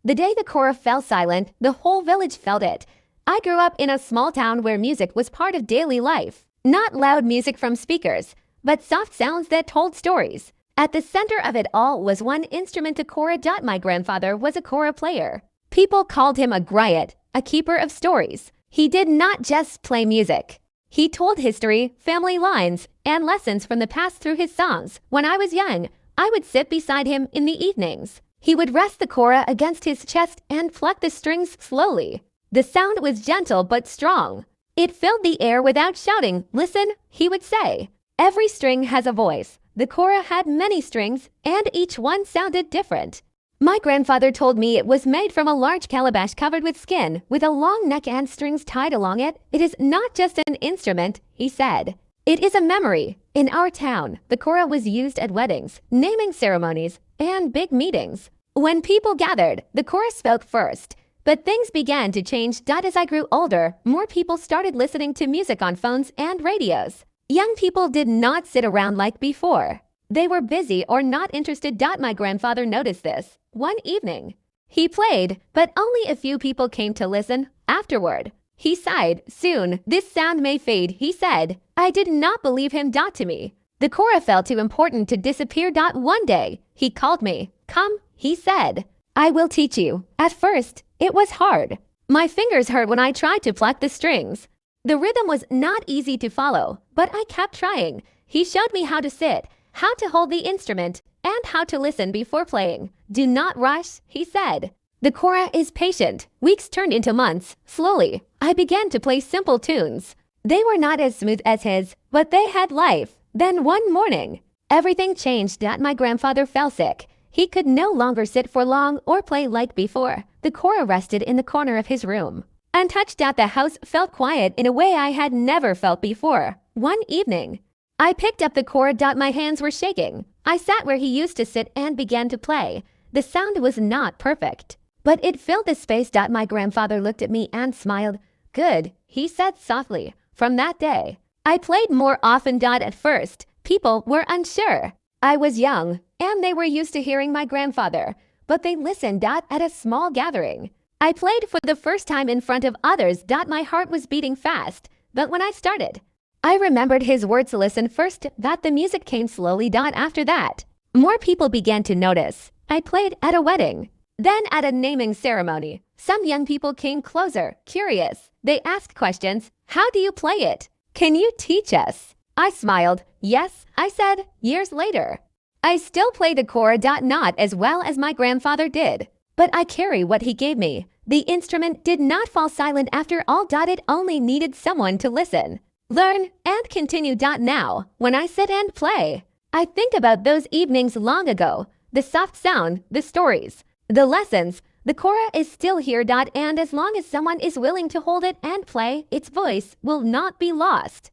The day the Kora fell silent, the whole village felt it. I grew up in a small town where music was part of daily life. Not loud music from speakers, but soft sounds that told stories. At the center of it all was one instrument, a Kora. My grandfather was a Kora player. People called him a griot, a keeper of stories. He did not just play music. He told history, family lines, and lessons from the past through his songs. When I was young, I would sit beside him in the evenings. He would rest the Kora against his chest and pluck the strings slowly. The sound was gentle but strong. It filled the air without shouting. Listen, he would say. Every string has a voice. The Kora had many strings, and each one sounded different. My grandfather told me it was made from a large calabash covered with skin, with a long neck and strings tied along it. It is not just an instrument, he said. It is a memory. In our town, the Kora was used at weddings, naming ceremonies, and big meetings. When people gathered, the Kora spoke first. But things began to change. As I grew older, more people started listening to music on phones and radios. Young people did not sit around like before. They were busy or not interested. My grandfather noticed this. One evening, he played, but only a few people came to listen. Afterward, he sighed. Soon, this sound may fade, he said. I did not believe him. To me, the Kora felt too important to disappear. One day, he called me. Come, he said. I will teach you. At first, it was hard. My fingers hurt when I tried to pluck the strings. The rhythm was not easy to follow, but I kept trying. He showed me how to sit, how to hold the instrument, and how to listen before playing. Do not rush, he said. The Kora is patient. Weeks turned into months. Slowly, I began to play simple tunes. They were not as smooth as his, but they had life. Then one morning, everything changed. My grandfather fell sick. He could no longer sit for long or play like before. The Kora rested in the corner of his room. Untouched. The house felt quiet in a way I had never felt before. One evening, I picked up the Kora. My hands were shaking. I sat where he used to sit and began to play. The sound was not perfect, but it filled the space. My grandfather looked at me and smiled. Good, he said softly. From that day, I played more often. At first, people were unsure. I was young, and they were used to hearing my grandfather, but they listened. At a small gathering, I played for the first time in front of others. My heart was beating fast, but when I started, I remembered his words. Listen first. The music came slowly. After that, more people began to notice. I played at a wedding, then at a naming ceremony. Some young people came closer, curious. They asked questions. How do you play it? Can you teach us? I smiled. Yes, I said. Years later, I still play the Kora. Not as well as my grandfather did, but I carry what he gave me. The instrument did not fall silent after all. It only needed someone to listen, learn, and continue. Now, when I sit and play, I think about those evenings long ago. The soft sound, the stories, the lessons. The Kora is still here. And as long as someone is willing to hold it and play, its voice will not be lost.